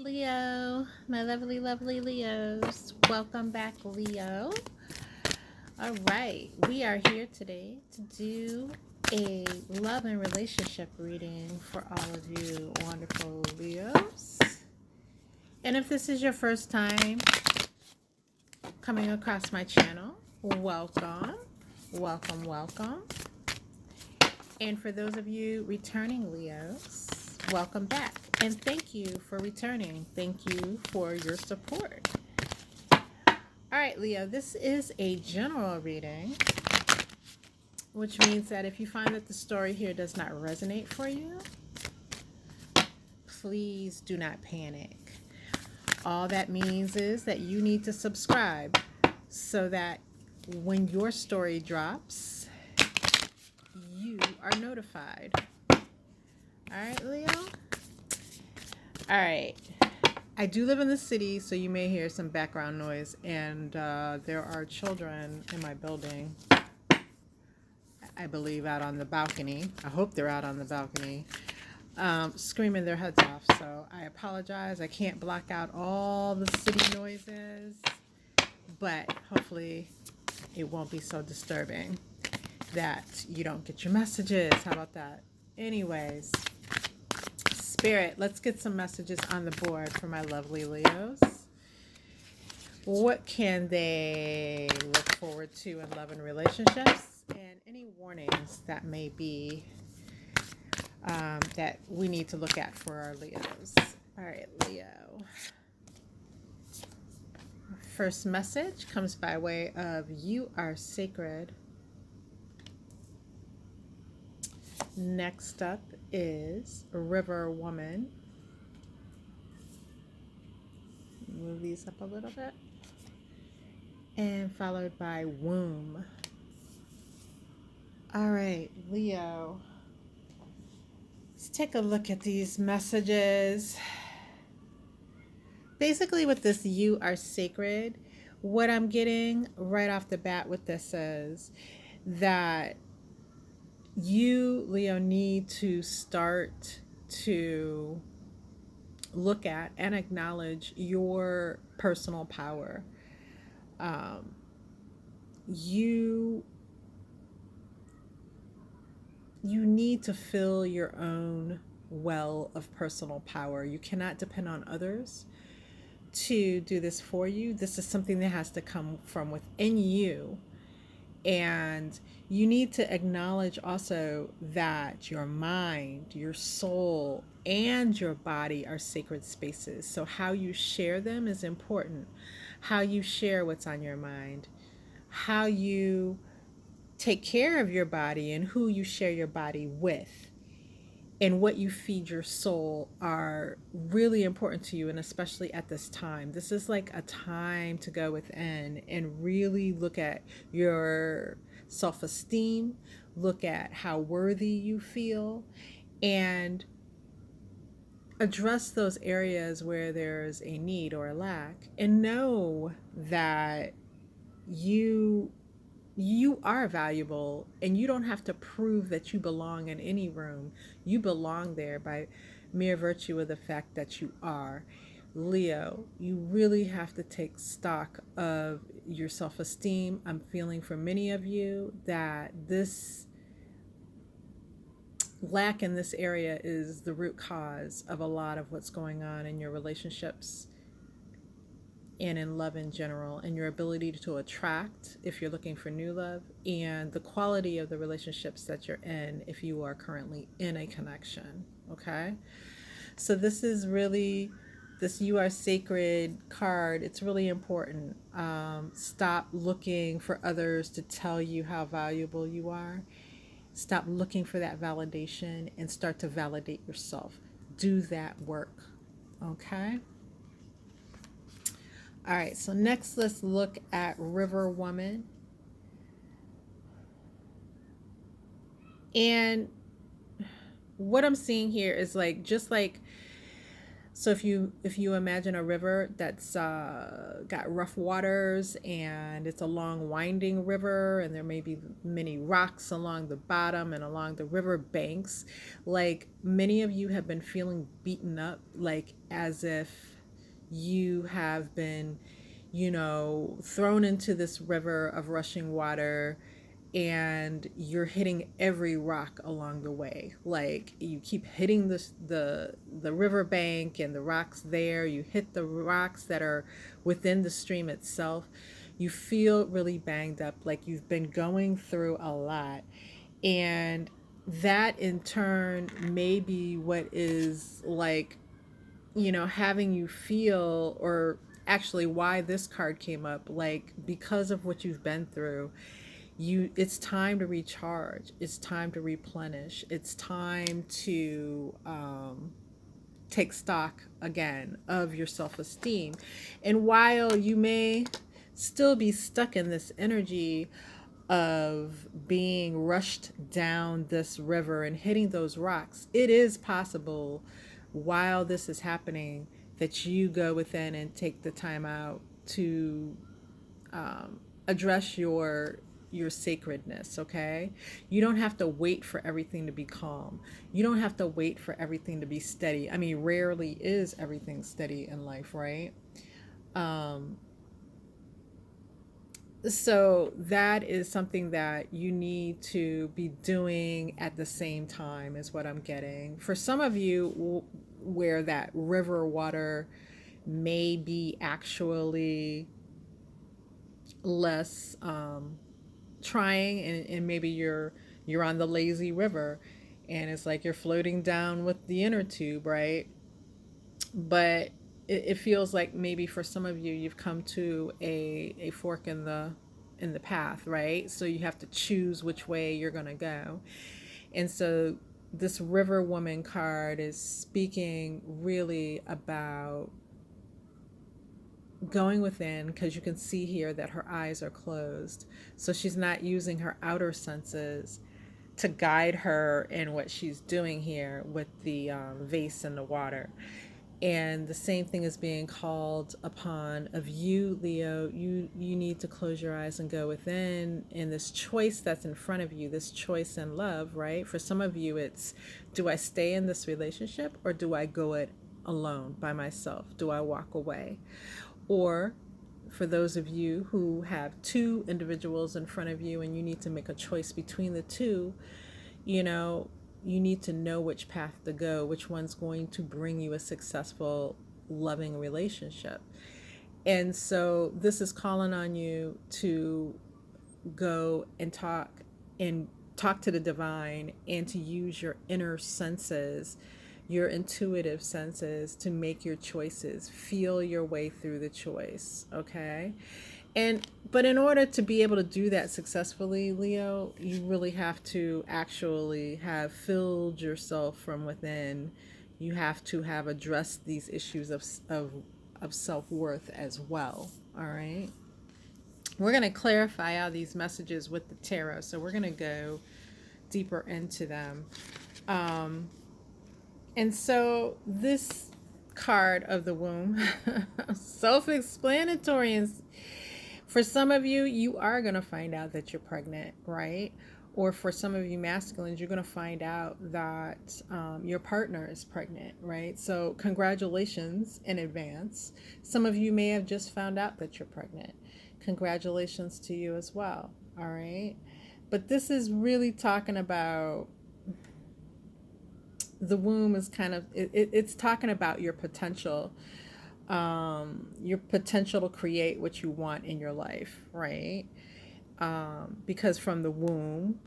Leo, my lovely, lovely Leos. Welcome back, Leo. All right, we are here today to do a love and relationship reading for all of you wonderful Leos. And if this is your first time coming across my channel, welcome, welcome, welcome. And for those of you returning Leos, welcome back. And thank you for returning. Thank you for your support. All right, Leo, this is a general reading, which means that if you find that the story here does not resonate for you, please do not panic. All that means is that you need to subscribe so that when your story drops, you are notified. All right, Leo? All right. I do live in the city, so you may hear some background noise, and there are children in my building, I believe, out on the balcony. I hope they're out on the balcony, screaming their heads off. So I apologize. I can't block out all the city noises, but hopefully it won't be so disturbing that you don't get your messages. How about that? Anyways, Spirit, let's get some messages on the board for my lovely Leos. What can they look forward to in love and relationships? And any warnings that may be that we need to look at for our Leos. All right, Leo. First message comes by way of "You are sacred." Next up is River Woman. Move these up a little bit. And followed by Womb. All right, Leo. Let's take a look at these messages. Basically, with this "You are sacred," what I'm getting right off the bat with this is that you, Leo, need to start to look at and acknowledge your personal power. You need to fill your own well of personal power. You cannot depend on others to do this for you. This is something that has to come from within you. And you need to acknowledge also that your mind, your soul, and your body are sacred spaces. So how you share them is important. How you share what's on your mind, how you take care of your body and who you share your body with, and what you feed your soul are really important to you, and especially at this time. This is like a time to go within and really look at your self-esteem, look at how worthy you feel, and address those areas where there's a need or a lack, and know that you you are valuable, and you don't have to prove that you belong in any room. You belong there by mere virtue of the fact that you are. Leo, you really have to take stock of your self-esteem. I'm feeling for many of you that this lack in this area is the root cause of a lot of what's going on in your relationships and in love in general, and your ability to attract if you're looking for new love, and the quality of the relationships that you're in if you are currently in a connection. Okay, so this is really, this "You are sacred" card, it's really important. Stop looking for others to tell you how valuable you are. Stop looking for that validation and start to validate yourself. Do that work. Okay. All right, so next let's look at River Woman. And what I'm seeing here is like, just like, So if you imagine a river that's got rough waters, and it's a long winding river, and there may be many rocks along the bottom and along the river banks, like many of you have been feeling beaten up, like as if you have been, thrown into this river of rushing water, and you're hitting every rock along the way. Like you keep hitting the river bank and the rocks there. You hit the rocks that are within the stream itself. You feel really banged up, like you've been going through a lot. And that in turn may be what is like, having you feel, or actually why this card came up, like because of what you've been through, it's time to recharge, it's time to replenish, it's time to take stock again of your self-esteem. And while you may still be stuck in this energy of being rushed down this river and hitting those rocks, it is possible while this is happening that you go within and take the time out to address your sacredness. Okay, you don't have to wait for everything to be calm. You don't have to wait for everything to be steady. I mean, rarely is everything steady in life, right? um so that is something that you need to be doing at the same time, is what I'm getting. For some of you, where that river water may be actually less trying, and maybe you're on the lazy river, and it's like you're floating down with the inner tube, right? But it feels like maybe for some of you, you've come to a fork in the path, right? So you have to choose which way you're going to go. And so this river woman card is speaking really about going within, because you can see here that her eyes are closed. So she's not using her outer senses to guide her in what she's doing here with the vase in the water. And the same thing is being called upon of you, Leo. You need to close your eyes and go within, in this choice that's in front of you, this choice in love, right? For some of you, it's, do I stay in this relationship, or do I go it alone by myself? Do I walk away? Or for those of you who have two individuals in front of you and you need to make a choice between the two, you know, you need to know which path to go, which one's going to bring you a successful, loving relationship. And so this is calling on you to go and talk to the divine, and to use your inner senses, your intuitive senses, to make your choices. Feel your way through the choice, okay? And but in order to be able to do that successfully, Leo, you really have to actually have filled yourself from within. You have to have addressed these issues of self-worth as well. All right. We're going to clarify all these messages with the tarot. So we're going to go deeper into them. Um, and so this card of the womb, self-explanatory, and for some of you, you are going to find out that you're pregnant, right? Or for some of you masculines, you're going to find out that your partner is pregnant, right? So congratulations in advance. Some of you may have just found out that you're pregnant. Congratulations to you as well, all right? But this is really talking about, the womb is kind of, it's talking about your potential to create what you want in your life, right? Because from the womb,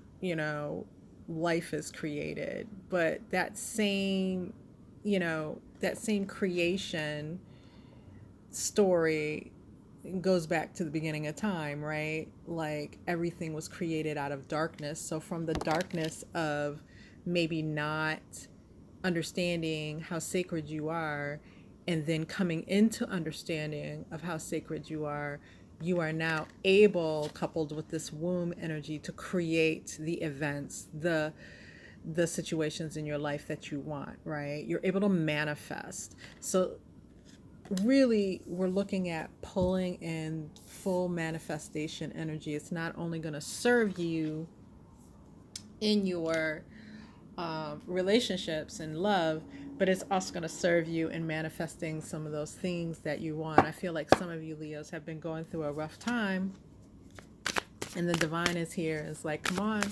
life is created, but that same creation story goes back to the beginning of time, right? Like everything was created out of darkness. So from the darkness of maybe not understanding how sacred you are, and then coming into understanding of how sacred you are now able, coupled with this womb energy, to create the events, the situations in your life that you want, right? You're able to manifest. So really, we're looking at pulling in full manifestation energy. It's not only going to serve you in your relationships and love, but it's also going to serve you in manifesting some of those things that you want. I feel like some of you Leos have been going through a rough time, and the divine is here. It's like, come on,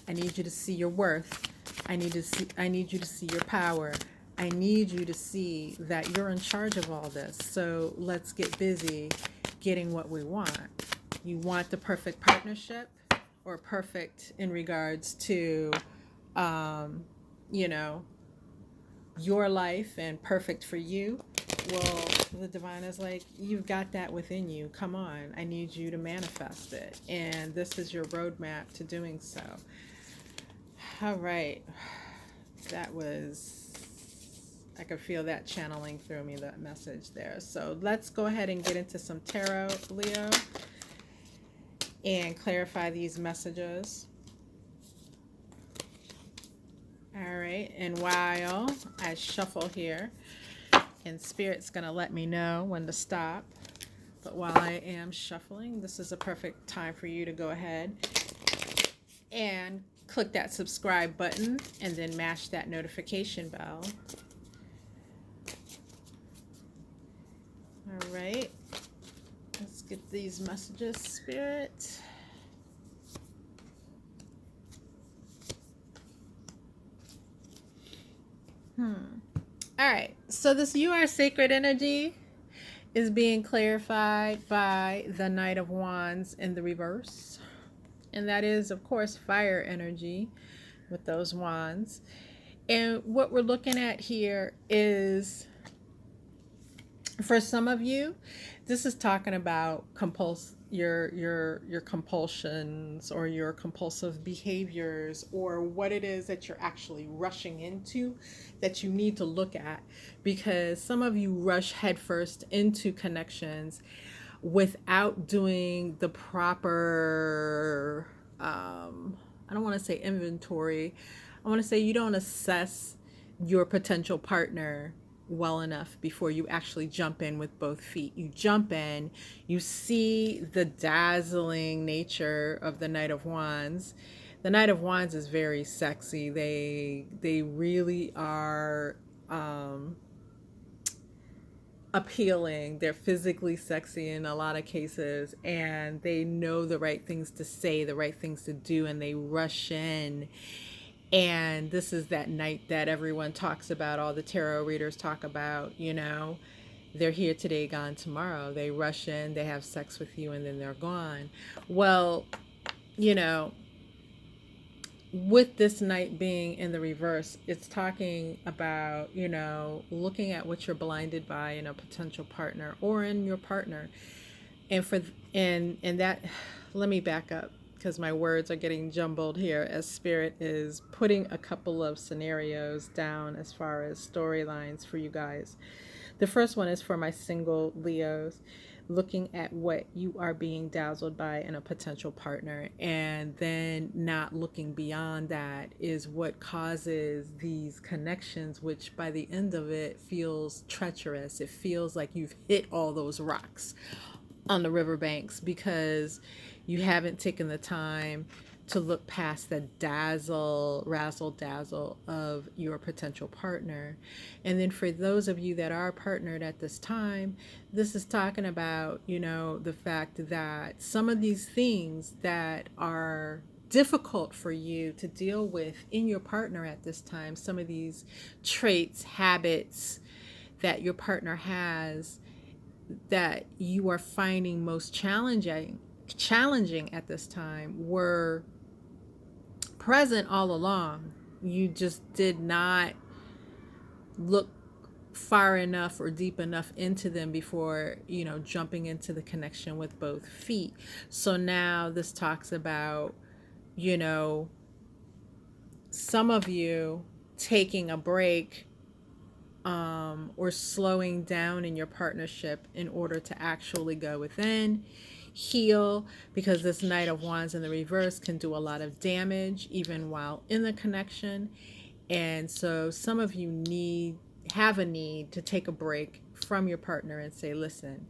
I need you to see your worth. I need you to see your power. I need you to see that you're in charge of all this. So let's get busy getting what we want. You want the perfect partnership, or perfect in regards to, you know, your life and perfect for you. Well, the divine is like, you've got that within you. Come on, I need you to manifest it. And this is your roadmap to doing so. All right. That was, I could feel that channeling through me, that message there. So let's go ahead and get into some tarot, Leo, and clarify these messages. All right. And while I shuffle here, and Spirit's going to let me know when to stop. But while I am shuffling, this is a perfect time for you to go ahead and click that subscribe button and then mash that notification bell. All right. Let's get these messages, Spirit. All right, so this you are sacred energy is being clarified by the Knight of Wands in the reverse. And that is, of course, fire energy with those wands. And what we're looking at here is, for some of you, this is talking about your compulsions or your compulsive behaviors, or what it is that you're actually rushing into that you need to look at, because some of you rush headfirst into connections without doing the proper I don't want to say inventory. I want to say you don't assess your potential partner well enough before you actually jump in with both feet. You jump in, you see the dazzling nature of the Knight of Wands. The Knight of Wands is very sexy. They really are appealing. They're physically sexy in a lot of cases, and they know the right things to say, the right things to do, and they rush in. And this is that night that everyone talks about, all the tarot readers talk about, you know, they're here today, gone tomorrow. They rush in, they have sex with you, and then they're gone. Well, you know, with this night being in the reverse, it's talking about, you know, looking at what you're blinded by in a potential partner or in your partner. And for and that, let me back up, because my words are getting jumbled here as Spirit is putting a couple of scenarios down as far as storylines for you guys. The first one is for my single Leos, looking at what you are being dazzled by in a potential partner, and then not looking beyond that is what causes these connections, which by the end of it feels treacherous. It feels like you've hit all those rocks on the riverbanks because you haven't taken the time to look past the razzle dazzle of your potential partner. And then for those of you that are partnered at this time, this is talking about, you know, the fact that some of these things that are difficult for you to deal with in your partner at this time, some of these traits, habits that your partner has that you are finding most challenging at this time were present all along. You just did not look far enough or deep enough into them before, you know, jumping into the connection with both feet. So now this talks about, you know, some of you taking a break or slowing down in your partnership in order to actually go within, heal, because this Knight of Wands in the reverse can do a lot of damage even while in the connection. And so some of you have a need to take a break from your partner and say, listen,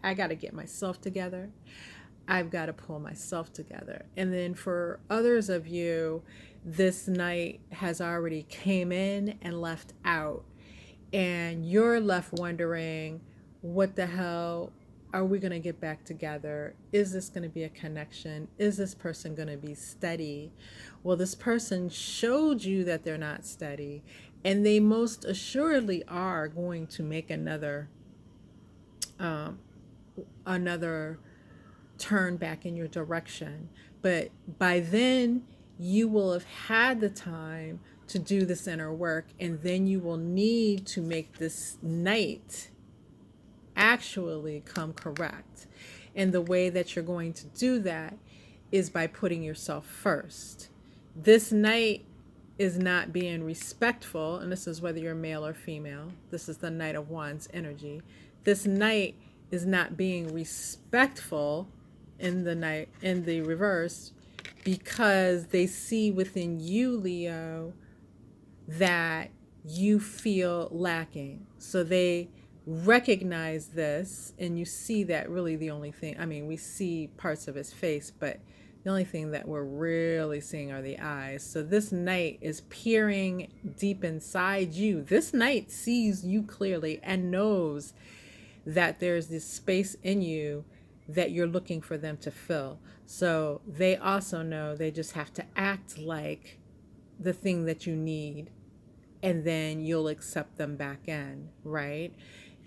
I got to get myself together. I've got to pull myself together. And then for others of you, this Knight has already came in and left out. And you're left wondering, what the hell? Are we going to get back together? Is this going to be a connection? Is this person going to be steady? Well, this person showed you that they're not steady, and they most assuredly are going to make another turn back in your direction. But by then, you will have had the time to do this inner work, and then you will need to make this Knight actually come correct. And the way that you're going to do that is by putting yourself first. This Knight is not being respectful, and this is whether you're male or female. This is the Knight of Wands energy. This Knight is not being respectful in the reverse, because they see within you, Leo, that you feel lacking. So they recognize this, and you see that really the only thing, I mean, we see parts of his face, but the only thing that we're really seeing are the eyes. So this Knight is peering deep inside you. This Knight sees you clearly and knows that there's this space in you that you're looking for them to fill. So they also know they just have to act like the thing that you need, and then you'll accept them back in, right?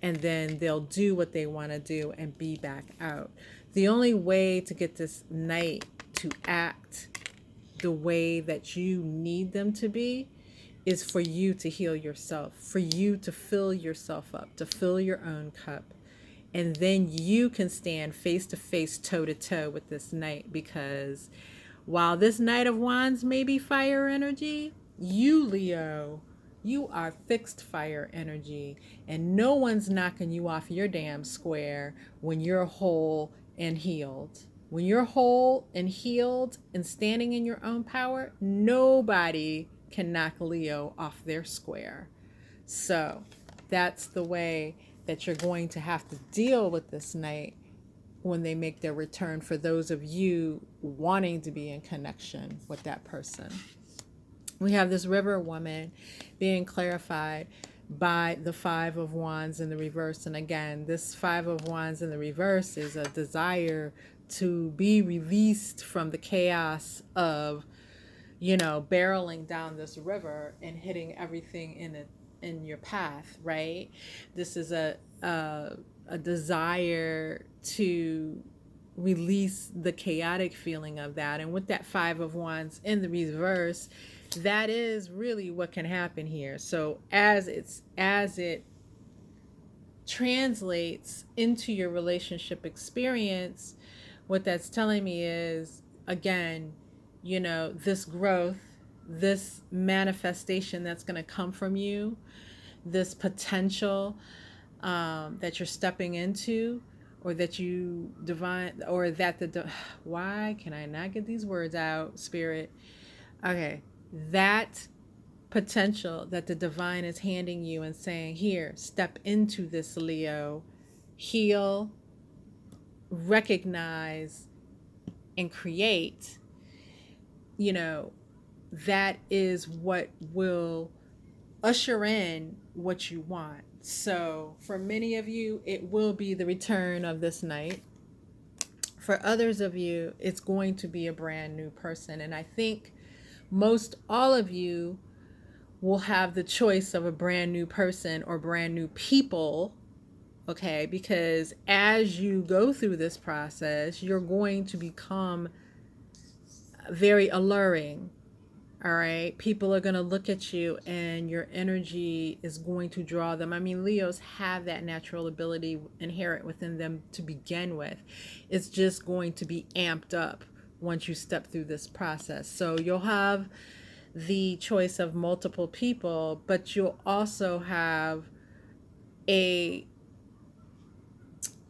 And then they'll do what they want to do and be back out. The only way to get this Knight to act the way that you need them to be is for you to heal yourself, for you to fill yourself up, to fill your own cup. And then you can stand face to face, toe to toe with this Knight, because while this Knight of Wands may be fire energy, you, Leo, you are fixed fire energy, and no one's knocking you off your damn square when you're whole and healed. When you're whole and healed and standing in your own power, nobody can knock Leo off their square. So that's the way that you're going to have to deal with this Knight when they make their return, for those of you wanting to be in connection with that person. We have this River woman being clarified by the Five of Wands in the reverse. And again, this Five of Wands in the reverse is a desire to be released from the chaos of, barreling down this river and hitting everything in your path, right? This is a desire to release the chaotic feeling of that. And with that Five of Wands in the reverse, that is really what can happen here. So as it translates into your relationship experience, what that's telling me is, again, this growth, this manifestation that's going to come from you, this potential that you're stepping into, or that you divine, or that why can I not get these words out, Spirit? Okay, that potential that the divine is handing you and saying, here, step into this, Leo, heal, recognize, and create, that is what will usher in what you want. So for many of you, it will be the return of this Knight. For others of you, it's going to be a brand new person. And I think most all of you will have the choice of a brand new person or brand new people, okay? Because as you go through this process, you're going to become very alluring, all right? People are going to look at you and your energy is going to draw them. I mean, Leos have that natural ability inherent within them to begin with. It's just going to be amped up once you step through this process. So you'll have the choice of multiple people, but you'll also have an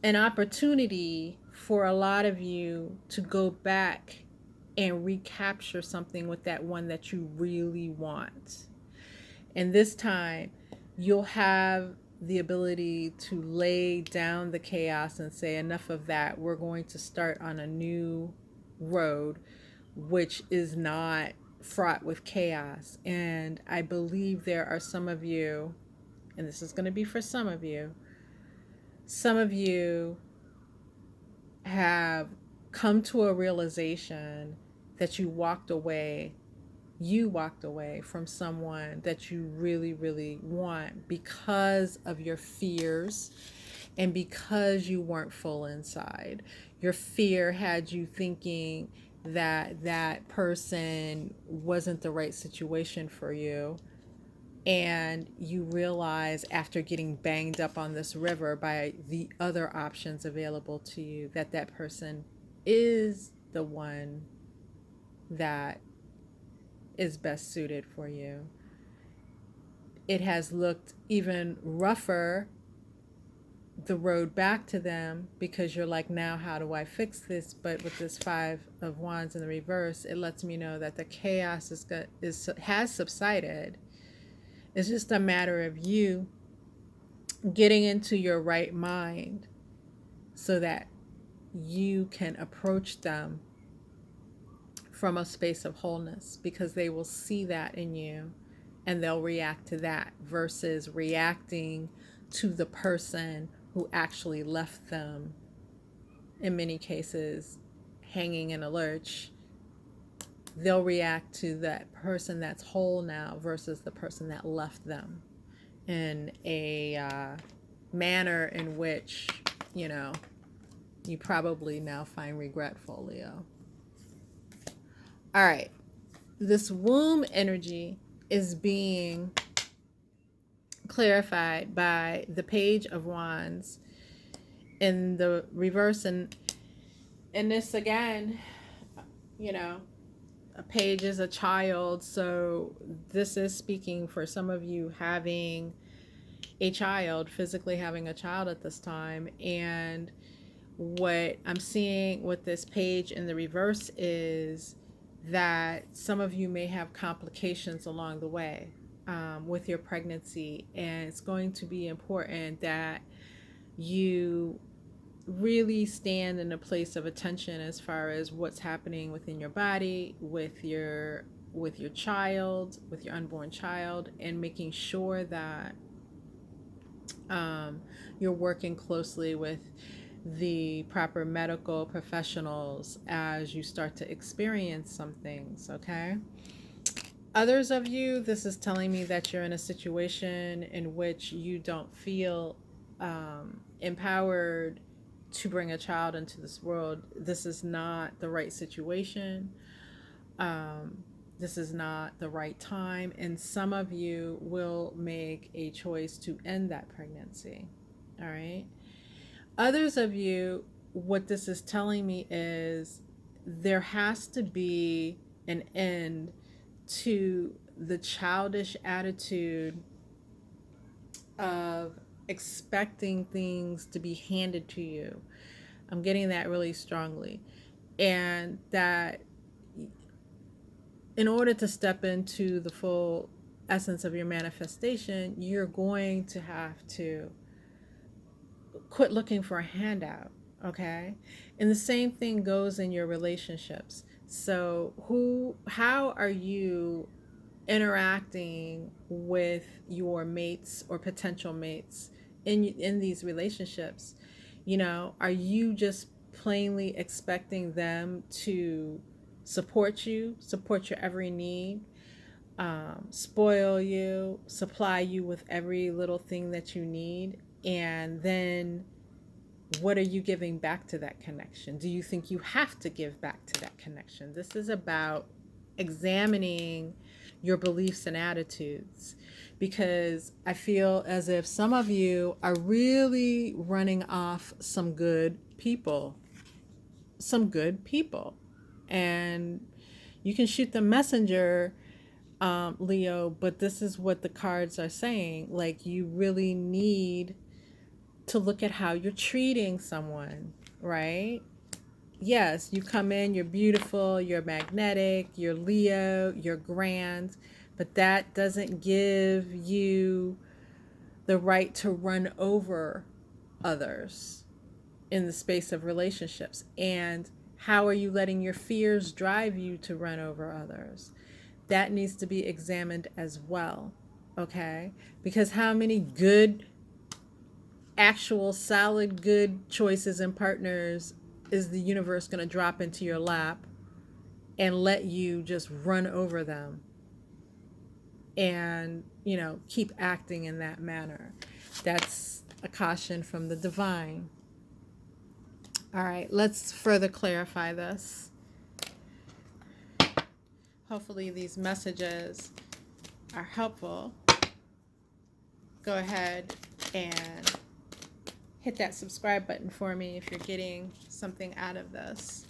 opportunity for a lot of you to go back and recapture something with that one that you really want. And this time, you'll have the ability to lay down the chaos and say, enough of that. We're going to start on a new road, which is not fraught with chaos. And I believe there are some of you, and this is going to be for some of you have come to a realization that you walked away from someone that you really, really want because of your fears and because you weren't full inside. Your fear had you thinking that that person wasn't the right situation for you. And you realize after getting banged up on this river by the other options available to you that that person is the one that is best suited for you. It has looked even rougher, the road back to them, because you're like, now how do I fix this? But with this Five of Wands in the reverse, it lets me know that the chaos has subsided. It's just a matter of you getting into your right mind so that you can approach them from a space of wholeness, because they will see that in you and they'll react to that versus reacting to the person who actually left them, in many cases, hanging in a lurch. They'll react to that person that's whole now versus the person that left them in a manner in which, you probably now find regretful, Leo. All right. This womb energy is being clarified by the Page of Wands in the reverse. And this again, a page is a child. So this is speaking for some of you having a child, physically having a child at this time. And what I'm seeing with this page in the reverse is that some of you may have complications along the way with your pregnancy. And it's going to be important that you really stand in a place of attention as far as what's happening within your body, with your child, with your unborn child, and making sure that you're working closely with the proper medical professionals as you start to experience some things, okay? Others of you, this is telling me that you're in a situation in which you don't feel empowered to bring a child into this world. This is not the right situation. This is not the right time. And some of you will make a choice to end that pregnancy. All right. Others of you, what this is telling me is there has to be an end to the childish attitude of expecting things to be handed to you. I'm getting that really strongly. And that in order to step into the full essence of your manifestation, you're going to have to quit looking for a handout, okay? And the same thing goes in your relationships. So how are you interacting with your mates or potential mates in these relationships? Are you just plainly expecting them to support you, support your every need, spoil you, supply you with every little thing that you need? And then what are you giving back to that connection? Do you think you have to give back to that connection? This is about examining your beliefs and attitudes, because I feel as if some of you are really running off some good people, and you can shoot the messenger, Leo, but this is what the cards are saying. Like, you really need to look at how you're treating someone, right? Yes, you come in, you're beautiful, you're magnetic, you're Leo, you're grand, but that doesn't give you the right to run over others in the space of relationships. And how are you letting your fears drive you to run over others? That needs to be examined as well. Okay? Because how many good, actual, solid, good choices and partners is the universe going to drop into your lap and let you just run over them and, keep acting in that manner? That's a caution from the divine. All right, let's further clarify this. Hopefully, these messages are helpful. Go ahead and hit that subscribe button for me if you're getting something out of this.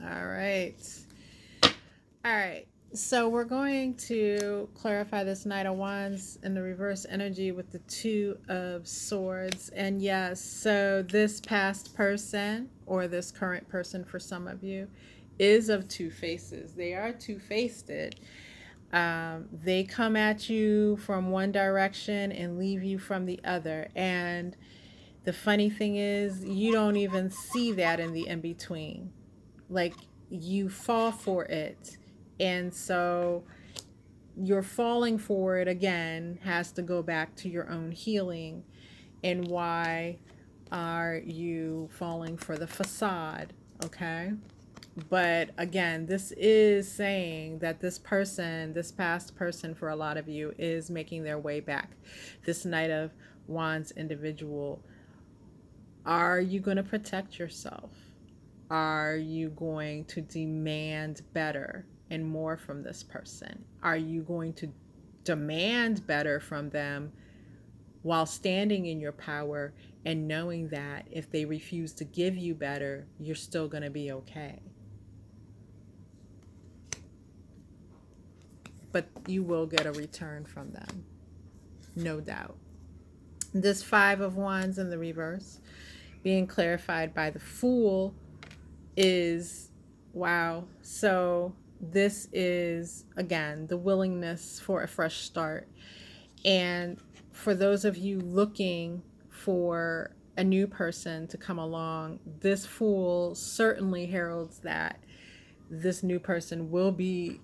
All right. All right. So we're going to clarify this Knight of Wands in the reverse energy with the Two of Swords. And yes, so this past person, or this current person for some of you, is of two faces. They are two-faced. They come at you from one direction and leave you from the other. And the funny thing is, you don't even see that in the in-between. Like, you fall for it. And so your falling for it again has to go back to your own healing. And why are you falling for the facade? Okay. But again, this is saying that this person, this past person for a lot of you, is making their way back. This Knight of Wands individual, are you going to protect yourself? Are you going to demand better and more from this person? Are you going to demand better from them while standing in your power and knowing that if they refuse to give you better, you're still going to be okay? But you will get a return from them, no doubt. This Five of Wands in the reverse, being clarified by the Fool, is, wow. So this is, again, the willingness for a fresh start. And for those of you looking for a new person to come along, this Fool certainly heralds that this new person will be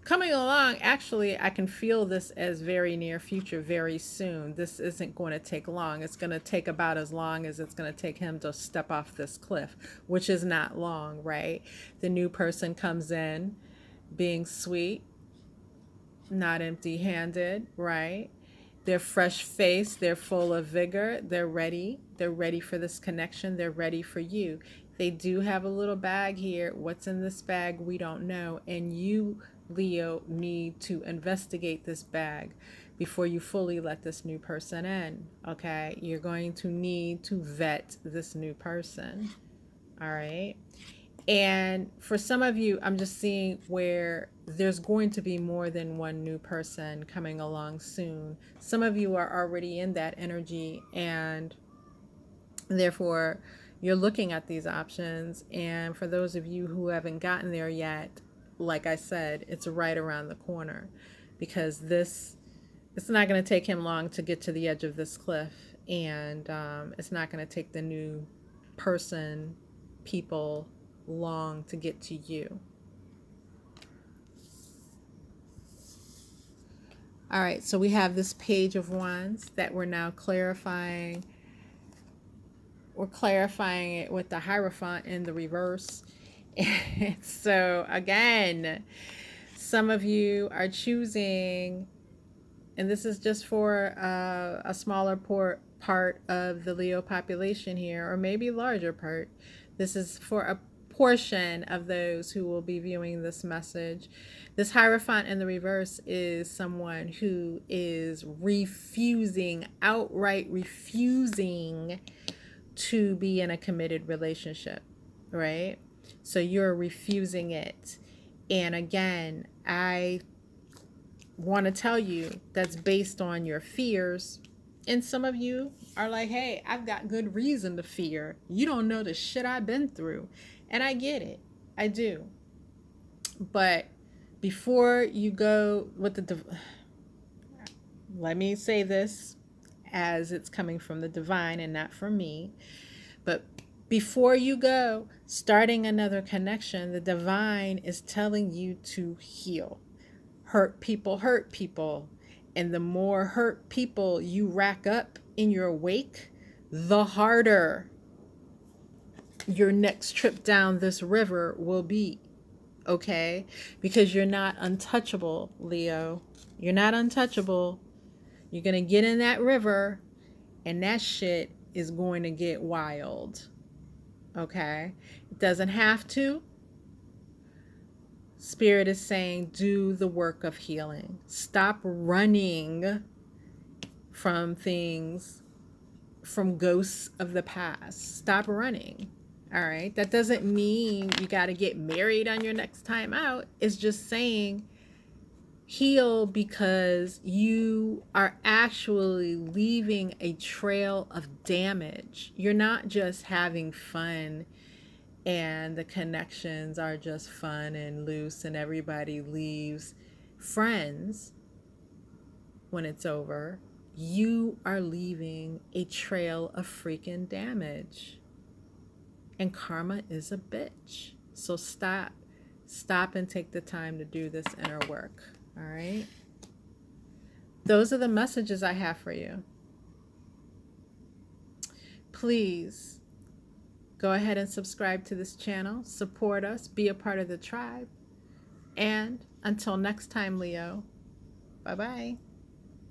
coming along. Actually, I can feel this as very near future, very soon. This isn't going to take long. It's going to take about as long as it's going to take him to step off this cliff, which is not long, right? The new person comes in being sweet, not empty-handed, right? They're fresh-faced, they're full of vigor, they're ready. They're ready for this connection, they're ready for you. They do have a little bag here. What's in this bag, we don't know. And you, Leo, need to investigate this bag before you fully let this new person in, okay? You're going to need to vet this new person, all right? And for some of you, I'm just seeing where there's going to be more than one new person coming along soon. Some of you are already in that energy, and therefore you're looking at these options. And for those of you who haven't gotten there yet, like I said, it's right around the corner, because it's not going to take him long to get to the edge of this cliff. And it's not going to take the new person, people, long to get to you. All right, so we have this Page of Wands that we're now clarifying. We're clarifying it with the Hierophant in the reverse. And so again, some of you are choosing, and this is just for a smaller part of the Leo population here, or maybe larger part. This is for a portion of those who will be viewing this message. This Hierophant in the reverse is someone who is refusing, outright refusing to be in a committed relationship, right? So you're refusing it. And again, I want to tell you that's based on your fears. And some of you are like, hey, I've got good reason to fear. You don't know the shit I've been through. And I get it. I do. But before you go with let me say this as it's coming from the divine and not from me. But before you go starting another connection, the divine is telling you to heal. Hurt people. And the more hurt people you rack up in your wake, the harder your next trip down this river will be. Okay? Because you're not untouchable, Leo. You're not untouchable. You're going to get in that river and that shit is going to get wild. Okay? It doesn't have to. Spirit is saying, do the work of healing. Stop running from things, from ghosts of the past. Stop running. All right? That doesn't mean you got to get married on your next time out. It's just saying heal, because you are actually leaving a trail of damage. You're not just having fun and the connections are just fun and loose and everybody leaves friends when it's over. You are leaving a trail of freaking damage. And karma is a bitch. So stop and take the time to do this inner work. All right? Those are the messages I have for you. Please go ahead and subscribe to this channel, support us, be a part of the tribe. And until next time, Leo, bye-bye.